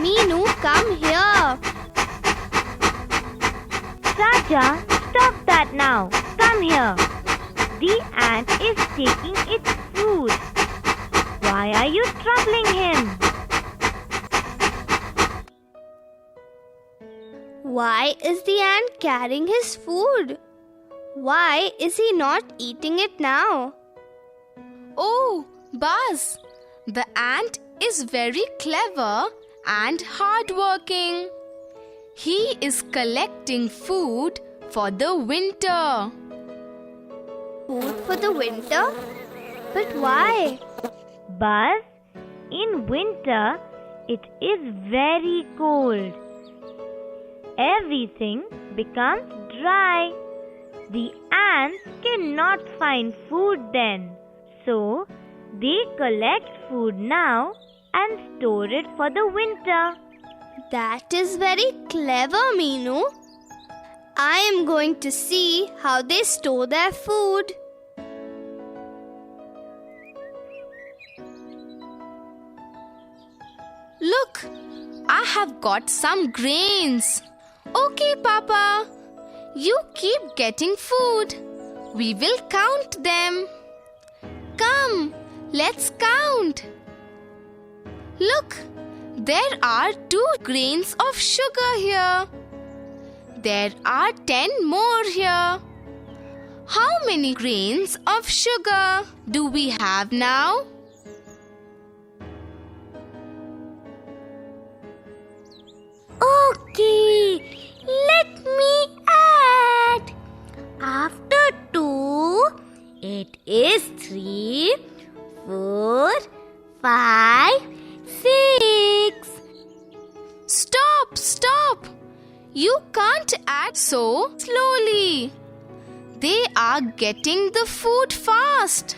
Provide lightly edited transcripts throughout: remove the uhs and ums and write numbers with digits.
Meenu, come here. Raja, stop that now. Come here. The ant is taking its food. Why are you troubling him? Why is the ant carrying his food? Why is he not eating it now? Oh, Buzz, the ant is very clever and hardworking. He is collecting food for the winter. Food for the winter? But why? Buzz, in winter it is very cold. Everything becomes dry. The ants cannot find food then. So, they collect food now and store it for the winter. That is very clever, Meenu. I am going to see how they store their food. Look, I have got some grains. Okay, Papa. You keep getting food. We will count them. Come, let's count. Look, there are 2 grains of sugar here. There are 10 more here. How many grains of sugar do we have now? Okay, let me add. After 2, it is 3, 4, 5, 6. Stop! You can't add so slowly. They are getting the food fast.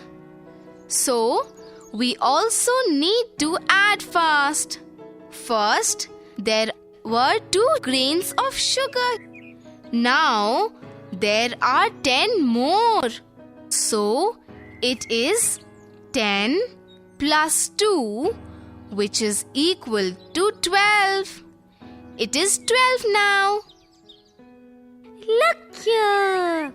So, we also need to add fast. First, there were 2 grains of sugar. Now, there are 10 more. So, it is 10 plus 2, which is equal to 12. It is 12 now. Look here.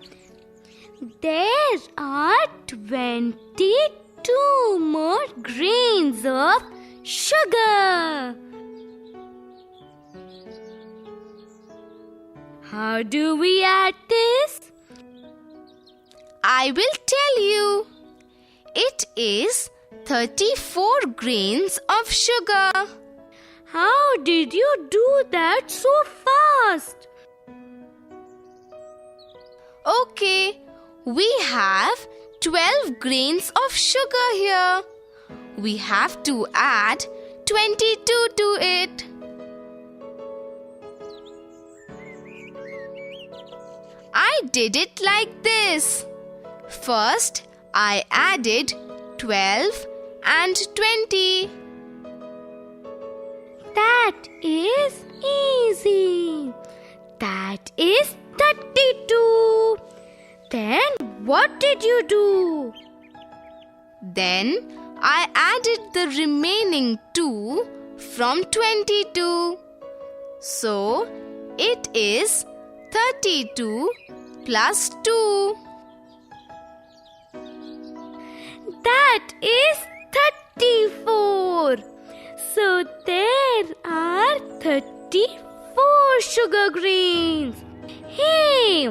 There are 22 more grains of sugar. How do we add this? I will tell you. It is 34 grains of sugar. How did you do that so fast? Okay, we have 12 grains of sugar here. We have to add 22 to it. I did it like this. First, I added 12 and 20. That is easy. That is 32. Then what did you do? Then I added the remaining 2 from 22. So, it is 32 plus 2. That is 34. So there are 34 sugar grains. Hey,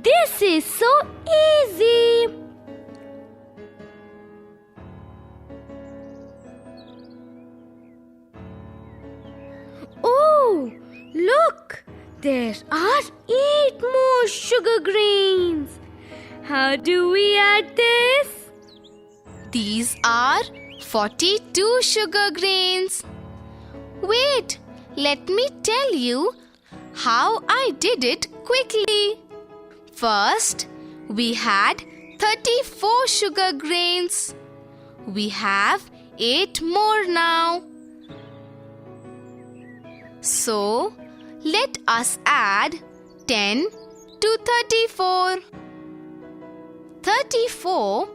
this is so easy. Oh, look, there are 8 more sugar grains. How do we add this? These are 42 sugar grains. Wait, let me tell you how I did it quickly. First, we had 34 sugar grains. We have 8 more now. So, let us add 10 to 34. 34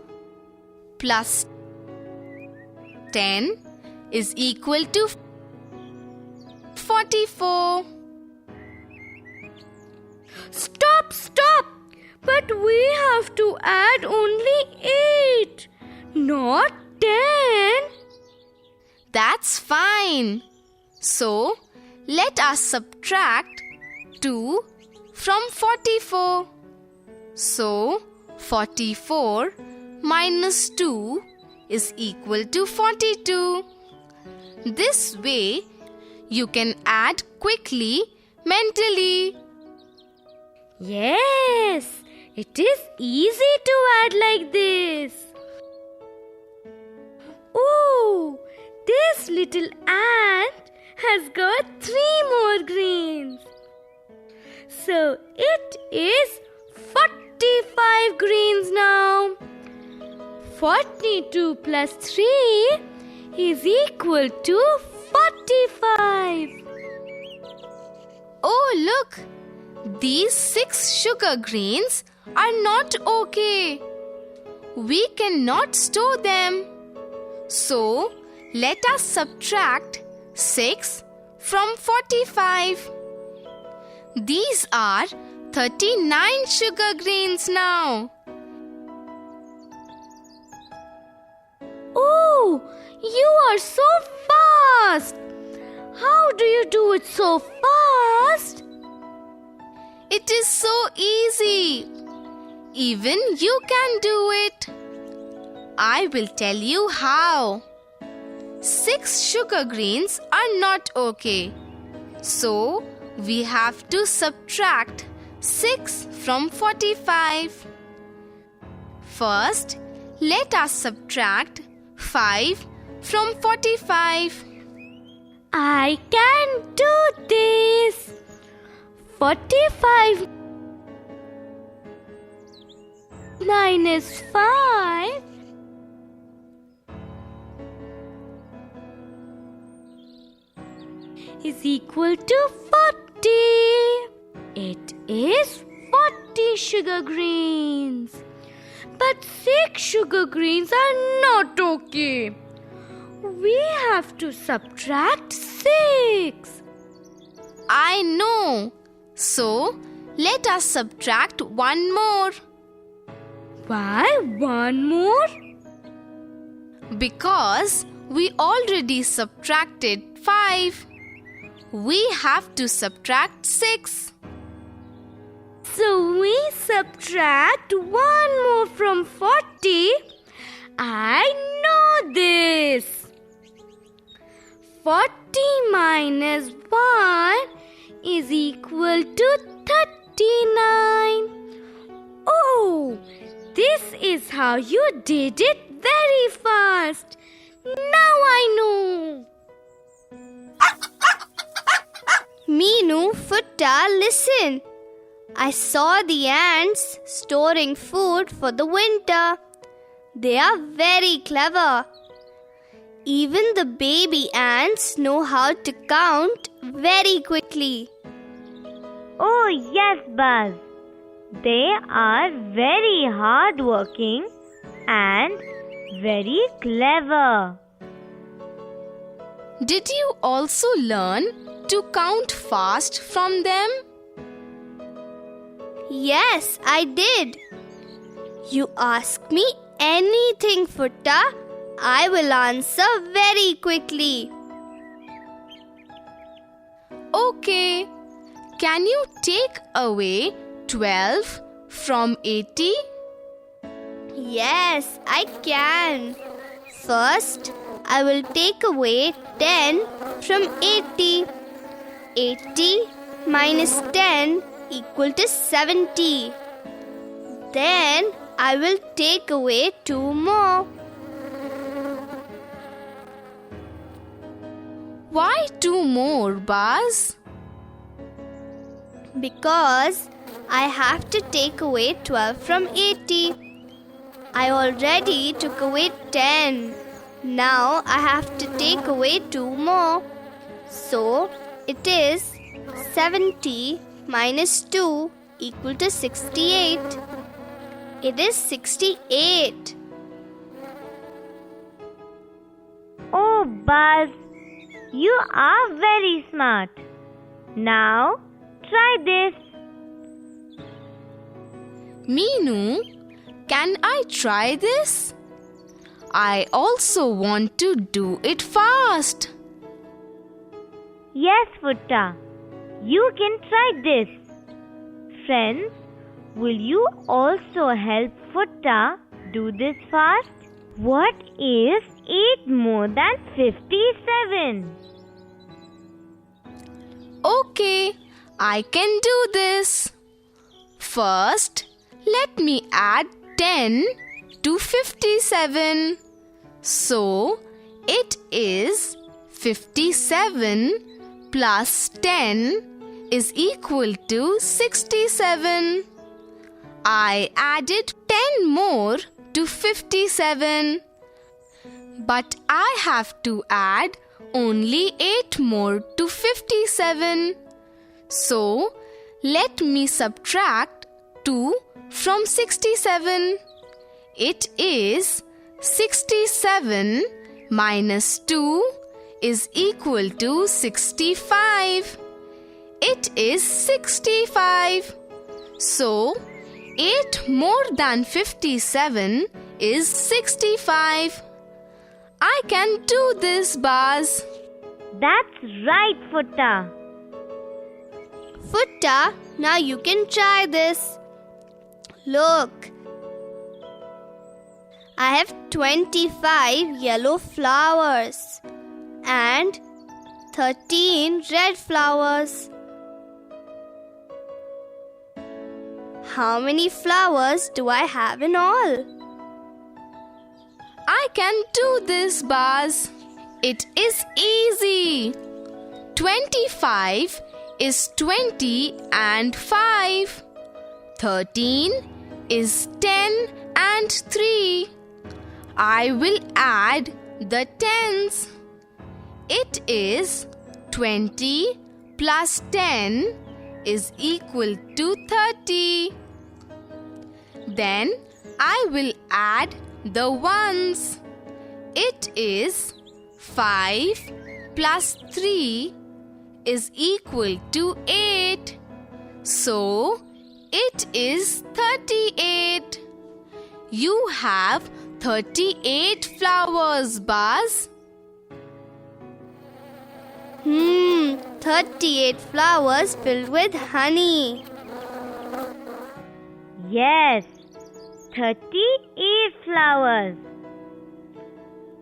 plus 10 is equal to 44. Stop! But we have to add only 8, not 10. That's fine. So, let us subtract 2 from 44. So, 44 minus 2 is equal to 42. This way, you can add quickly mentally. Yes, it is easy to add like this. Oh, this little ant has got 3 more greens. So it is 45 greens now. 42 plus 3 is equal to 45. Oh, look! These 6 sugar grains are not okay. We cannot store them. So, let us subtract 6 from 45. These are 39 sugar grains now. Oh, you are so fast! How do you do it so fast? It is so easy. Even you can do it. I will tell you how. 6 sugar grains are not okay. So, we have to subtract 6 from 45. First, let us subtract 5 from 45. I can do this. 45 minus 5 is equal to 40. It is 40 sugar grains. But 6 sugar grains are not okay. We have to subtract 6. I know. So, let us subtract 1 more. Why 1 more? Because we already subtracted 5. We have to subtract 6. So we subtract 1 more from 40. I know this. 40 minus 1 is equal to 39. Oh, this is how you did it very fast. Now I know. Meenu, Futta, listen. I saw the ants storing food for the winter. They are very clever. Even the baby ants know how to count very quickly. Oh yes, Buzz. They are very hardworking and very clever. Did you also learn to count fast from them? Yes, I did. You ask me anything, Futta, I will answer very quickly. Okay. Can you take away 12 from 80? Yes, I can. First, I will take away 10 from 80. 80 minus 10 equal to 70. Then I will take away 2 more. Why 2 more, Buzz? Because I have to take away 12 from 80. I already took away 10. Now I have to take away 2 more. So it is 70 minus 2 equal to 68. It is 68. Oh, Buzz, You are very smart. Now, try this. Meenu, can I try this? I also want to do it fast. Yes, Futta. You can try this. Friends, will you also help Futta do this fast? What is 8 more than 57? Okay, I can do this. First, let me add 10 to 57. So, it is 57 plus 10 is equal to 67. I added 10 more to 57. But I have to add only 8 more to 57. So, let me subtract 2 from 67. It is 67 minus 2 is equal to 65. It is 65. So, 8 more than 57 is 65. I can do this, Baz. That's right, Futta. Futta, now you can try this. Look. I have 25 yellow flowers and 13 red flowers. How many flowers do I have in all? I can do this, Baz. It is easy. 25 is 20 and 5. 13 is 10 and 3. I will add the tens. It is 20 plus 10 is equal to 30. Then I will add the ones. It is 5 plus 3 is equal to 8. So, it is 38. You have 38 flowers, Baz. 38 flowers filled with honey. Yes, 38 flowers.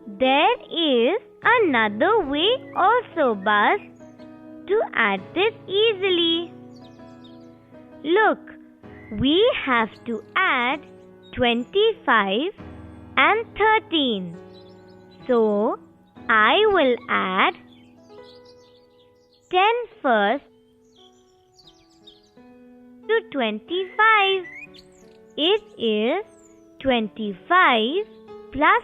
There is another way also, Baz, to add this easily. Look, we have to add 25 and 13. So, I will add 10 first to 25. It is 25 plus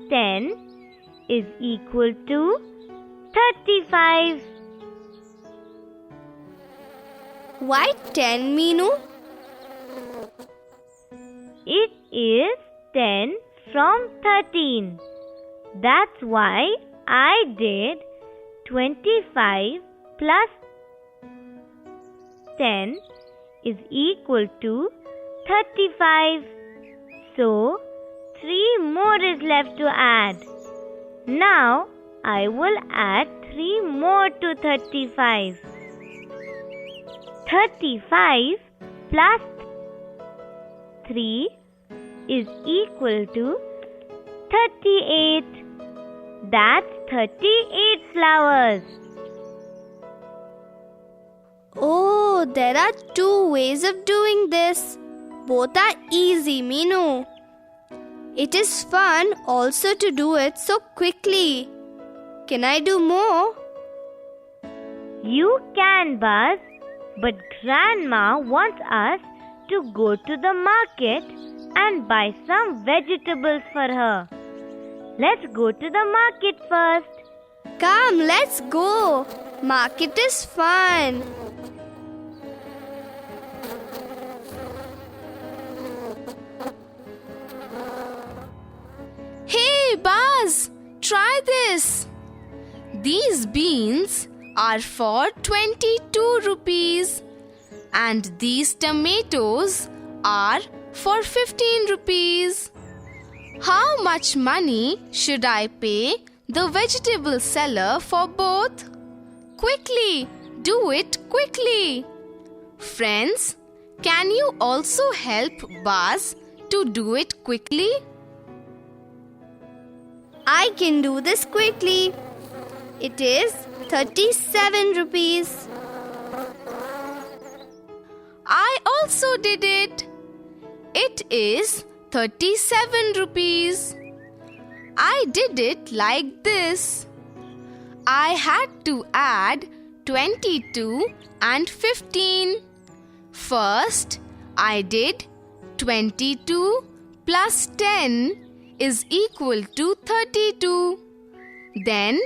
10 is equal to 35. Why 10, Meenu? It is 10 from 13. That's why I did 25 plus 10 is equal to 35. So, 3 more is left to add. Now, I will add 3 more to 35. 35 plus 3 is equal to 38. That's 38 flowers. Oh, there are 2 ways of doing this. Both are easy, Meenu. It is fun also to do it so quickly. Can I do more? You can, Baz, but Grandma wants us to go to the market and buy some vegetables for her. Let's go to the market first. Come, let's go. Market is fun. Hey, Baz! try this. These beans are for 22 rupees and these tomatoes are for 15 rupees. How much money should I pay the vegetable seller for both? Quickly, do it quickly. Friends, can you also help Baz to do it quickly? I can do this quickly. It is 37 rupees. I also did it. It is 37 rupees. I did it like this. I had to add 22 and 15. First, I did 22 plus 10 is equal to 32. Then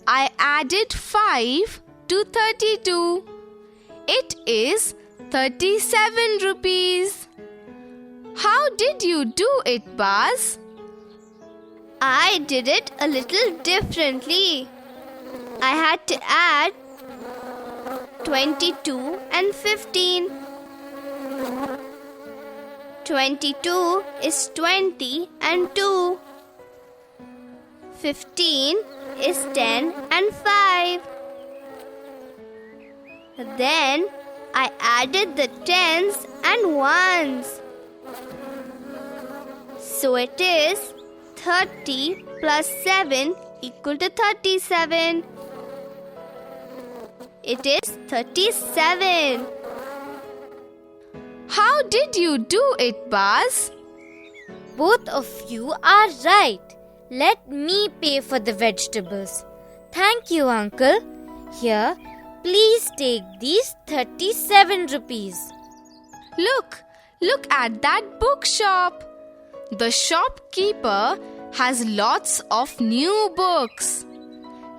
I added 5 to 32. It is 37 rupees. How did you do it, Baz? I did it a little differently. I had to add 22 and 15. 22 is 20 and 2. 15 is 10 and 5. Then I added the tens and ones. So it is 30 plus 7 equal to 37. It is 37. How did you do it, Baz? Both of you are right. Let me pay for the vegetables. Thank you, Uncle. Here, please take these 37 rupees. Look at that bookshop. The shopkeeper has lots of new books.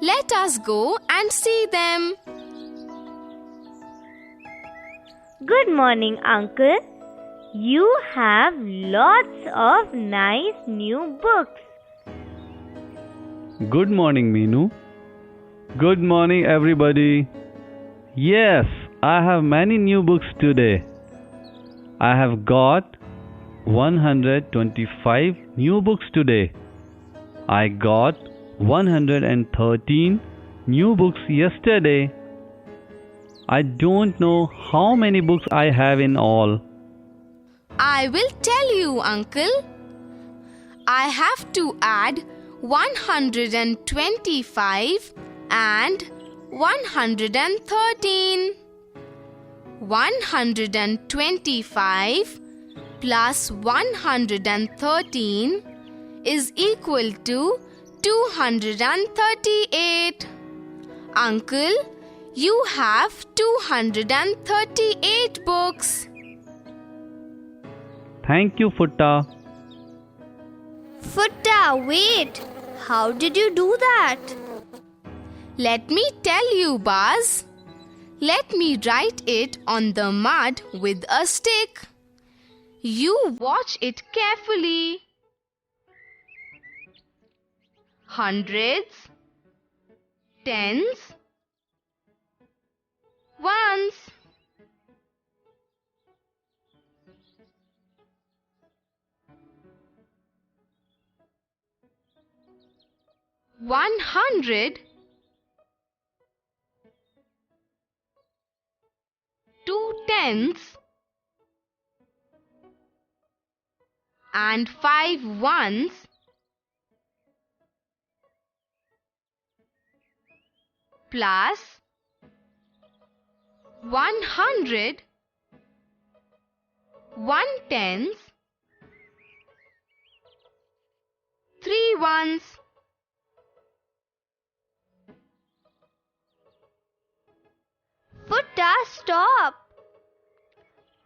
Let us go and see them. Good morning, Uncle. You have lots of nice new books. Good morning, Meenu. Good morning, everybody. Yes, I have many new books today. I have got 125 new books today. I got 113 new books yesterday. I don't know how many books I have in all. I will tell you, Uncle. I have to add 125 and 113. 125 plus 113 is equal to 238. Uncle, you have 238 books. Thank you, Futta. Futta, wait. How did you do that? Let me tell you, Baz. Let me write it on the mud with a stick. You watch it carefully. Hundreds, tens, ones. One hundred, two tens, and 5 ones, plus 100, 1 tens, 3 ones. Futta, stop.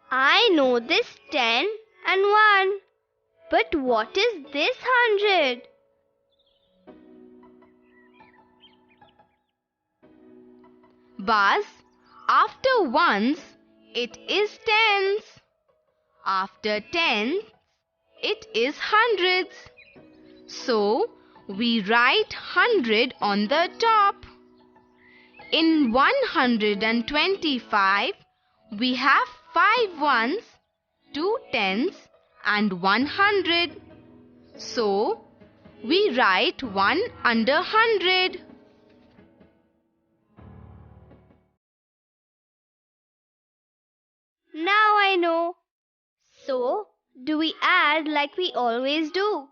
I know this 10 and 1. But what is this 100? Baz, after ones, it is tens. After tens, it is hundreds. So, we write 100 on the top. In 125, we have 5 ones, 2 tens and 100. So, we write 1 under 100. Now I know. So, do we add like we always do?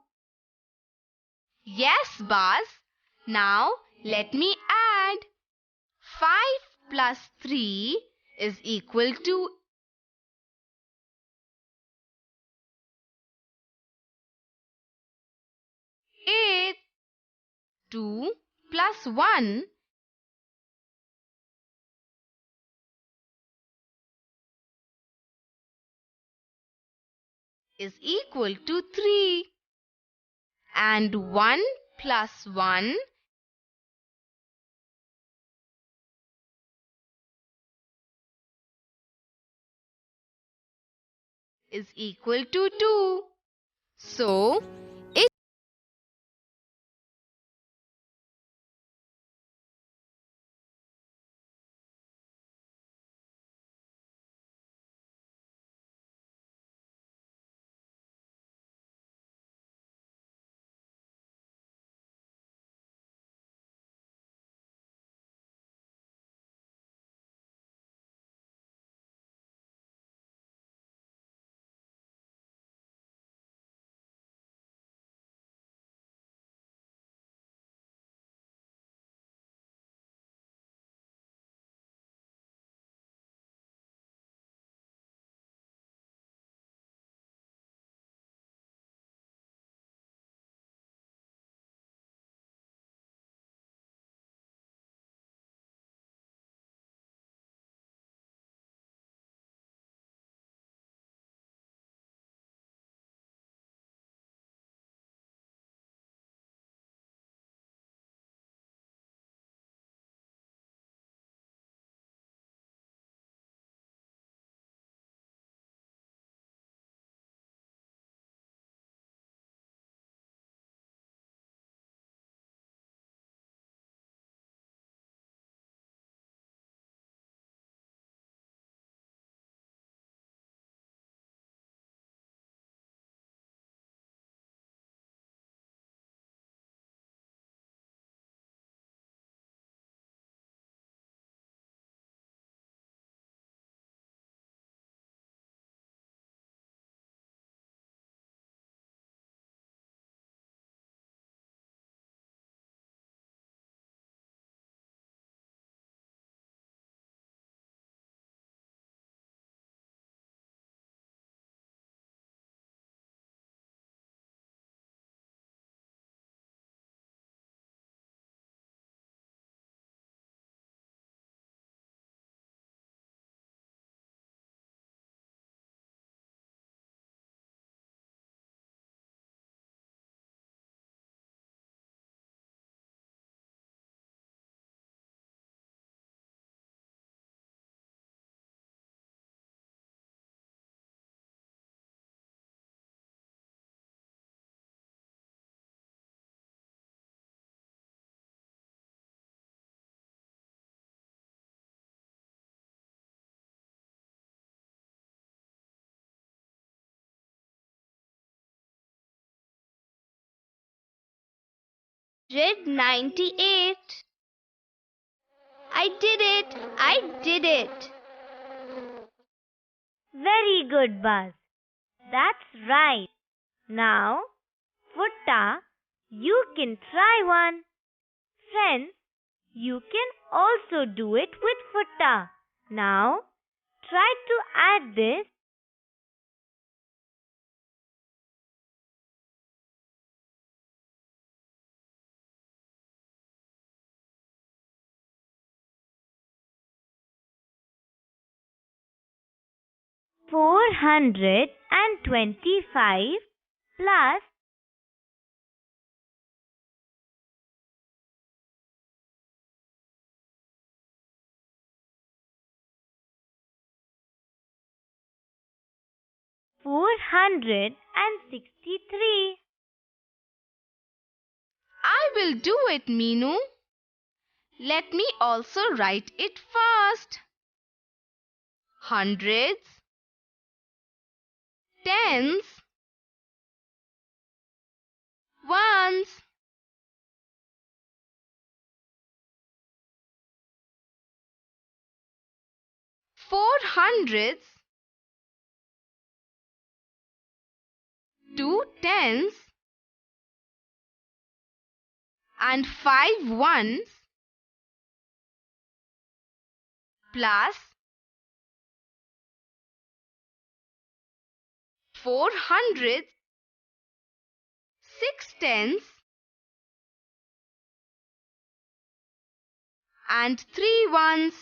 Yes, Baz. Now, let me add. 5 plus 3 is equal to 8. 2 plus 1 is equal to 3. And 1 plus 1 is equal to 2. So, it Read 98. I did it! I did it! Very good, Buzz. That's right. Now, Futta, you can try one. Friends, you can also do it with Futta. Now, try to add this. $425 plus $463. I will do it, Meenu. Let me also write it first. Hundreds, tens, ones. Four hundreds, two tens, and 5 ones, plus 4 hundreds, 6 tens, and 3 ones.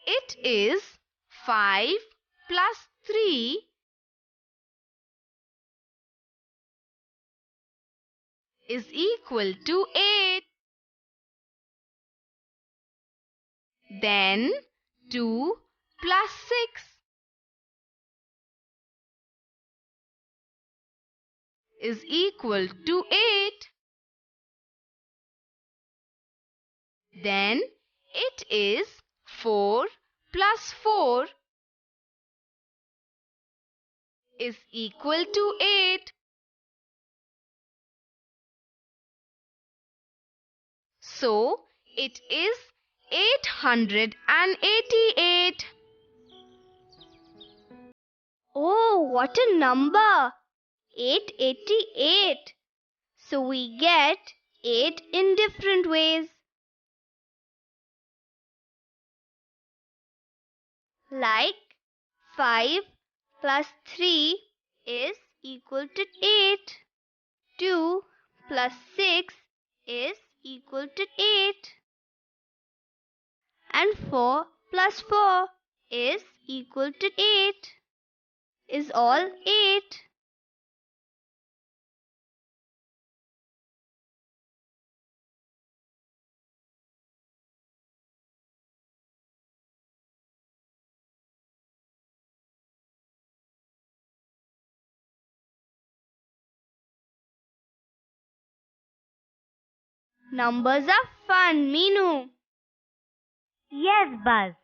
It is 5 plus 3 is equal to 8. Then 2 plus 6 is equal to 8. Then it is 4 plus 4 is equal to 8. So it is 888. Oh, what a number! 888. So we get 8 in different ways. Like 5 plus 3 is equal to 8. 2 plus 6 is equal to 8. And 4 plus 4 is equal to 8. Is all 8. Numbers are fun, Meenu. Yes, Buzz.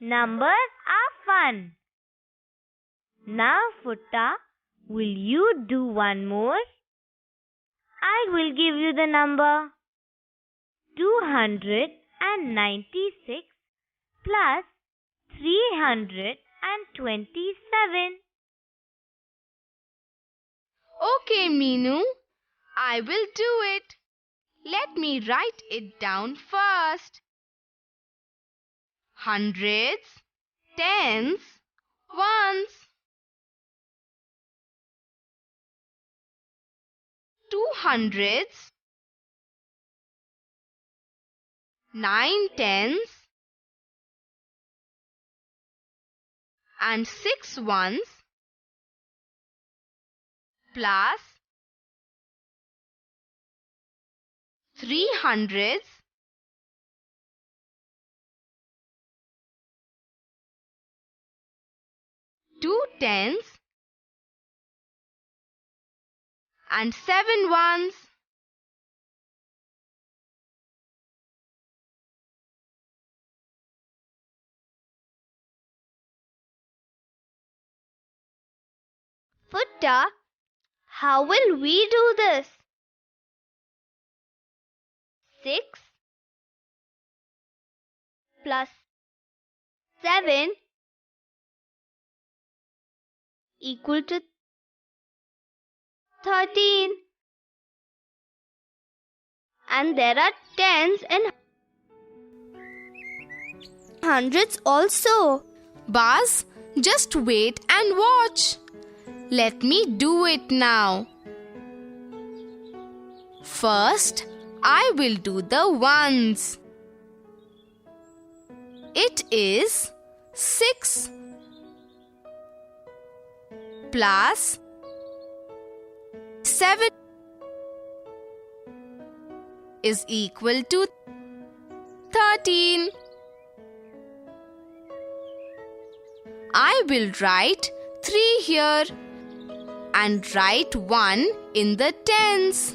Numbers are fun. Now, Futta, will you do one more? I will give you the number 296 plus 327. Okay, Meenu, I will do it. Let me write it down first. Hundreds, tens, ones. 200s, 9 tens, and 6 ones, plus 300s, 2 tens, and 7 ones. Futta, how will we do this? 6 plus 7 equal to 13. And there are tens and hundreds also. Buzz, just wait and watch. Let me do it now. First, I will do the ones. It is 6 plus 7 is equal to 13. I will write 3 here and write 1 in the tens.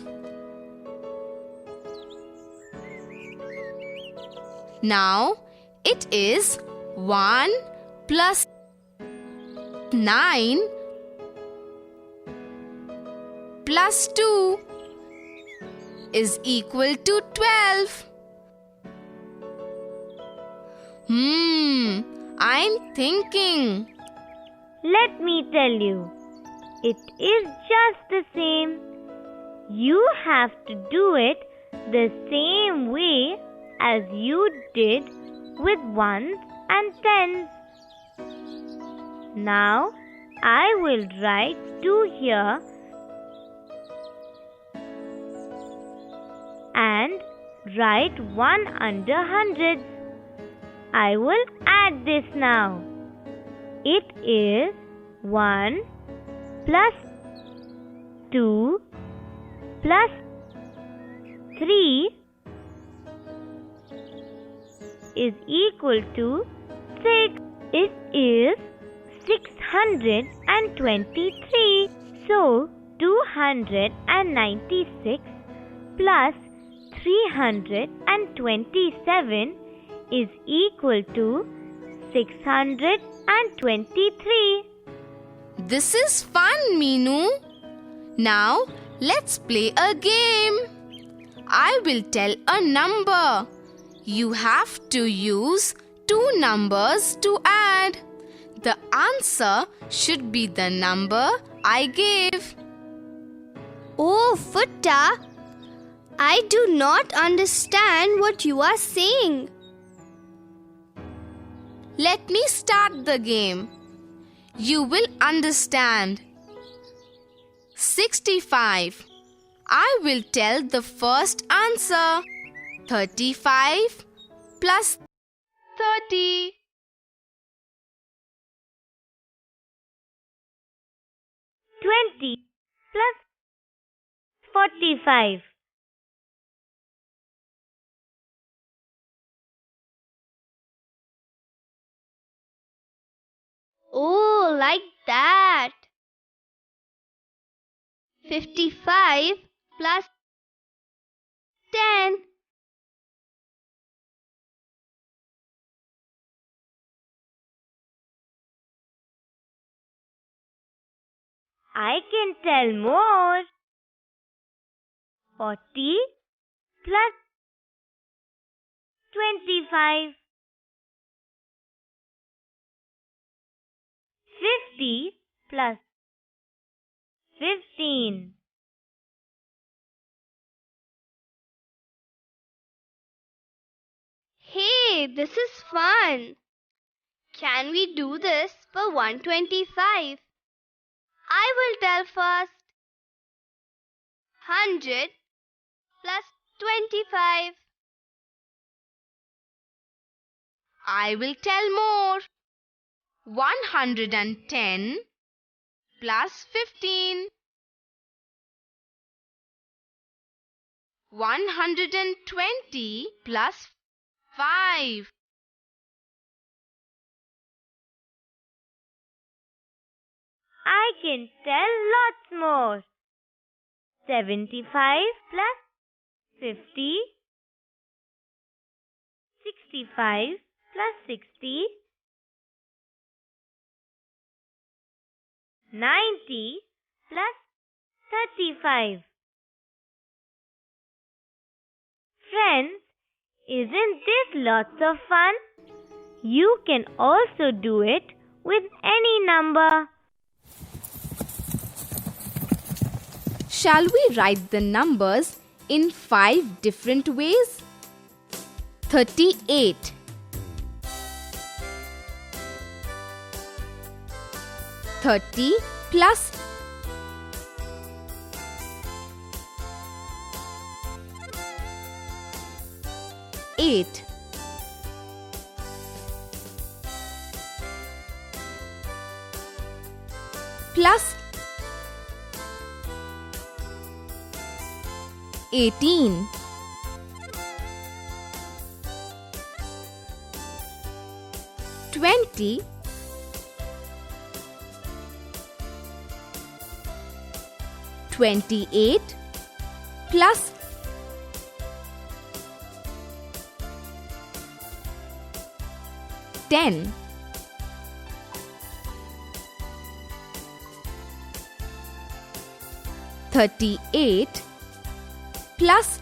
Now it is 1 plus 9 plus 2 is equal to 12. I'm thinking. Let me tell you, it is just the same. You have to do it the same way as you did with ones and tens. Now I will write 2 here and write 1 under hundreds. I will add this now. It is 1 plus 2 plus 3 is equal to 6. It is 623. So 296 plus 327 is equal to 623. This is fun, Meenu. Now let's play a game. I will tell a number. You have to use 2 numbers to add. The answer should be the number I gave. Oh, Futta, I do not understand what you are saying. Let me start the game. You will understand. 65. I will tell the first answer. 35 plus 30. 20 plus 45. Oh, like that. 55 plus 10. I can tell more. 40 plus 25. 50 plus 15. Hey, this is fun. Can we do this for 125? I will tell first. 100 plus 25. I will tell more. 110 plus 15. 120 plus 5. I can tell lots more. 75 plus 50. 65 plus 60. 90 plus 35. Friends, isn't this lots of fun? You can also do it with any number. Shall we write the numbers in 5 different ways? 38. 30 plus 8. 18. 20 28 plus 10. 38 plus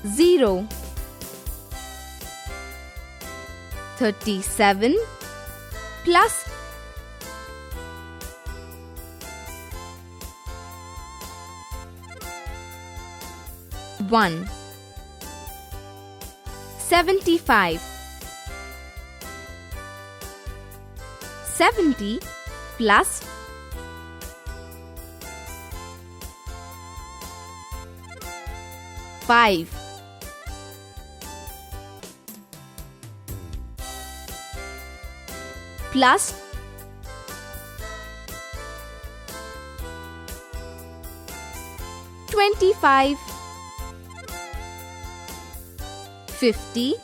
0. 37 plus 1. 75. 70 plus 5. 'Plus 25. 50.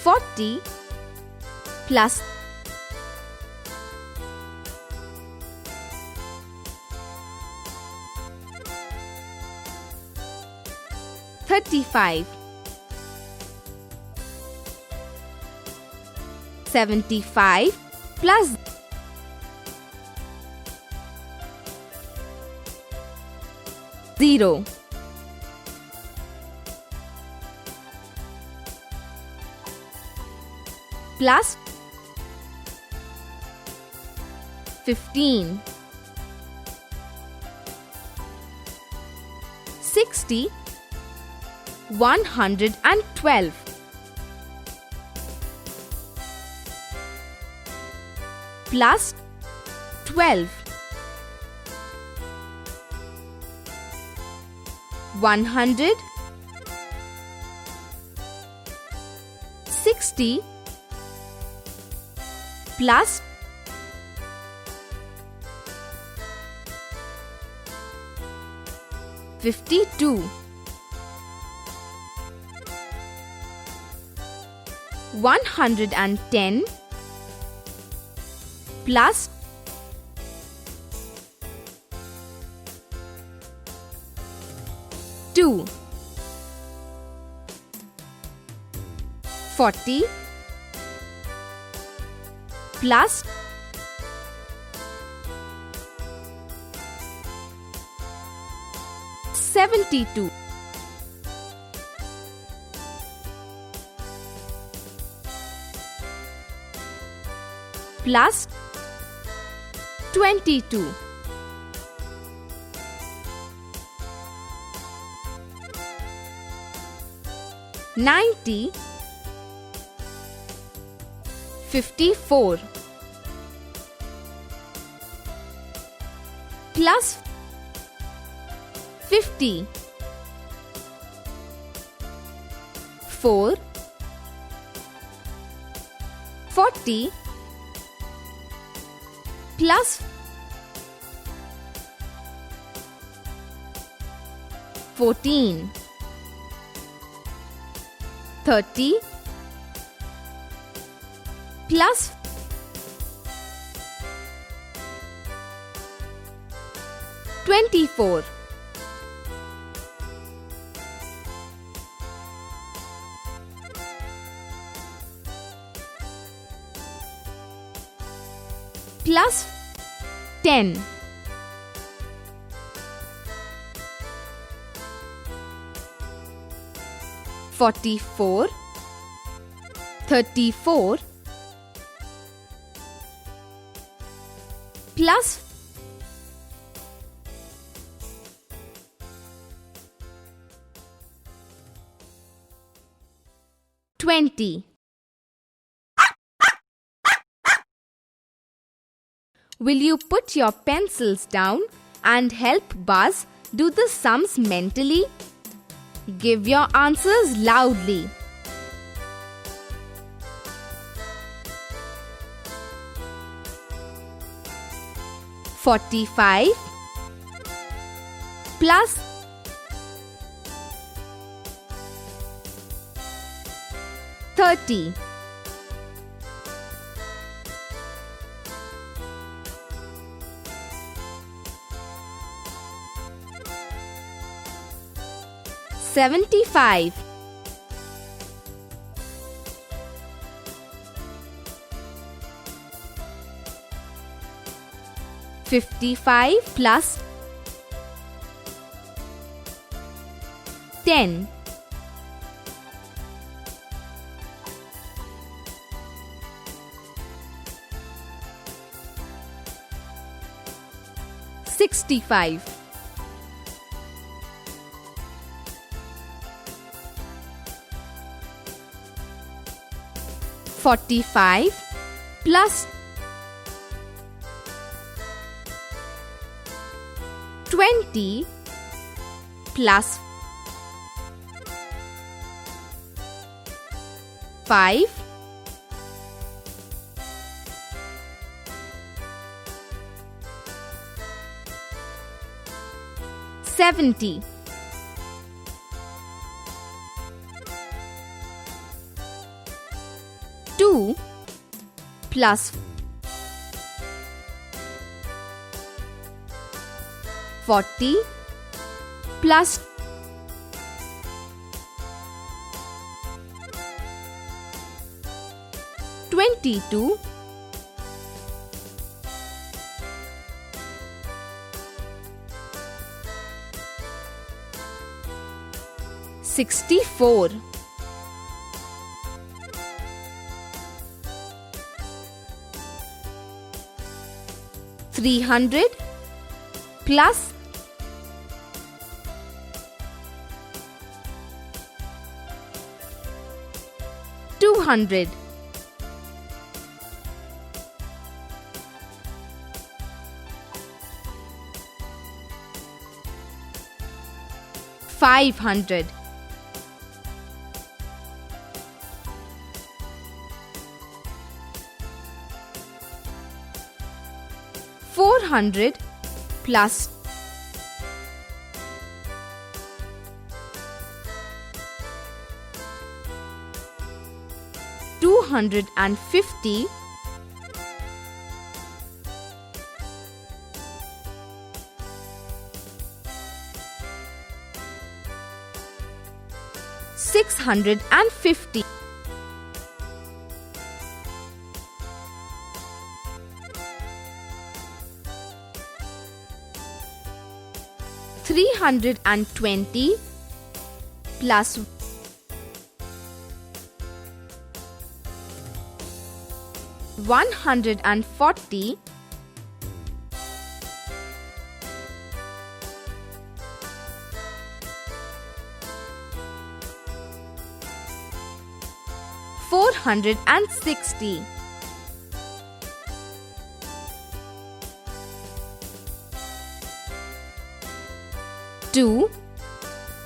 40 plus 35. 75 plus 0. 'Plus 15. 60. 112. Plus 12. 100. 60 plus 52. 110 plus 2. 40 plus 72. 'Plus 22. 90. 54. Plus 50. 4. 40 plus 14. 30 plus 24. 10. 44. 34 plus 20. Will you put your pencils down and help Buzz do the sums mentally? Give your answers loudly. "45 plus 30. 75. 55 plus 10. 65. 45 plus 20 plus 5 70. 2 plus 40 plus 22 64. 300 plus 200. 500. 400 plus 250 650. 320 plus 140 460. 2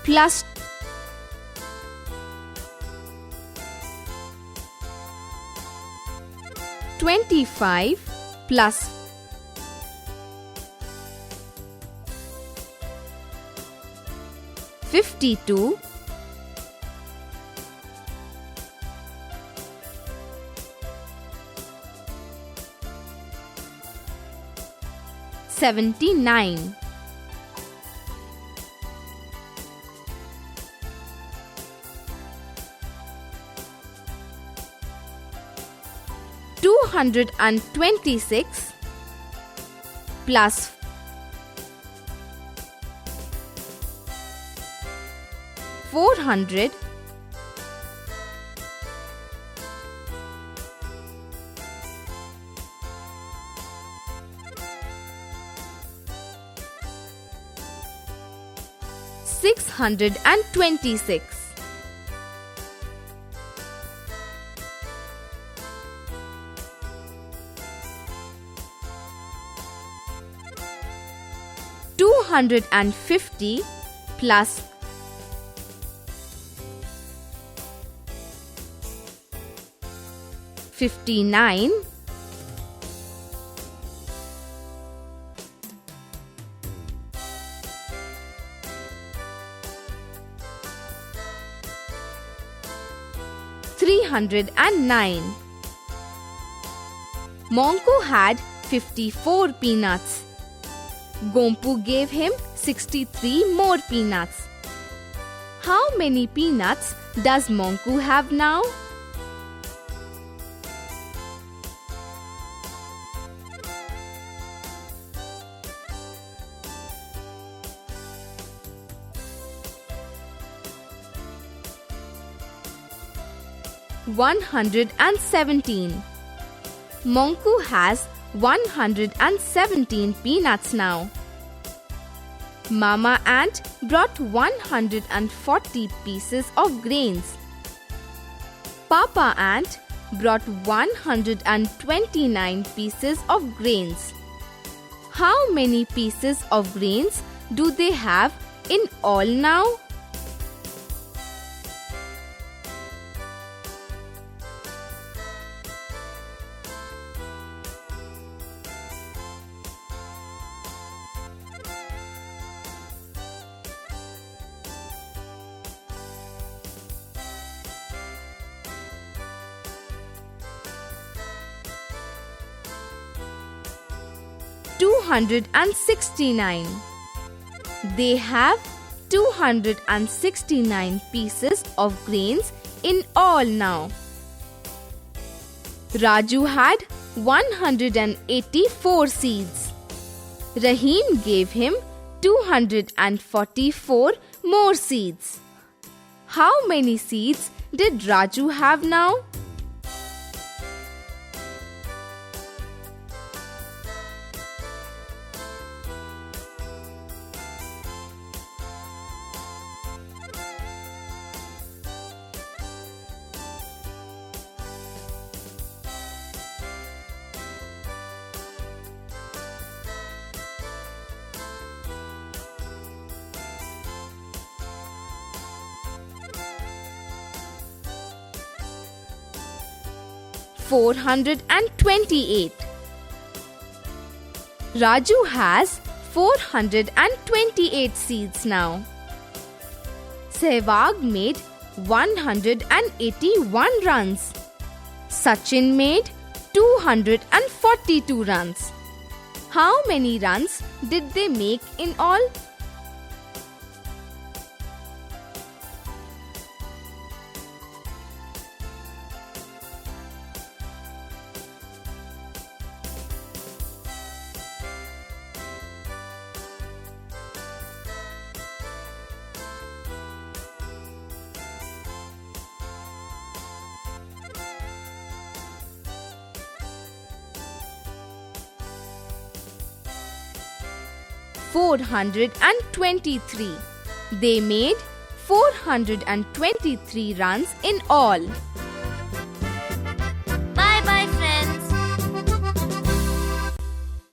plus 25 plus 52 79. 226 plus 400 626. 250 plus 59 . 309. Monku had 54 peanuts. Gompu gave him 63 more peanuts. How many peanuts does Monku have now? $117. Monku has 117 peanuts now. Mama Ant brought 140 pieces of grains. Papa Ant brought 129 pieces of grains. How many pieces of grains do they have in all now? $269. They have 269 pieces of grains in all now. Raju had 184 seeds. Rahim gave him 244 more seeds. How many seeds did Raju have now? $428. Raju has 428 seeds now. Sehwag made 181 runs. Sachin made 242 runs. How many runs did they make in all? $423. They made 423 runs in all.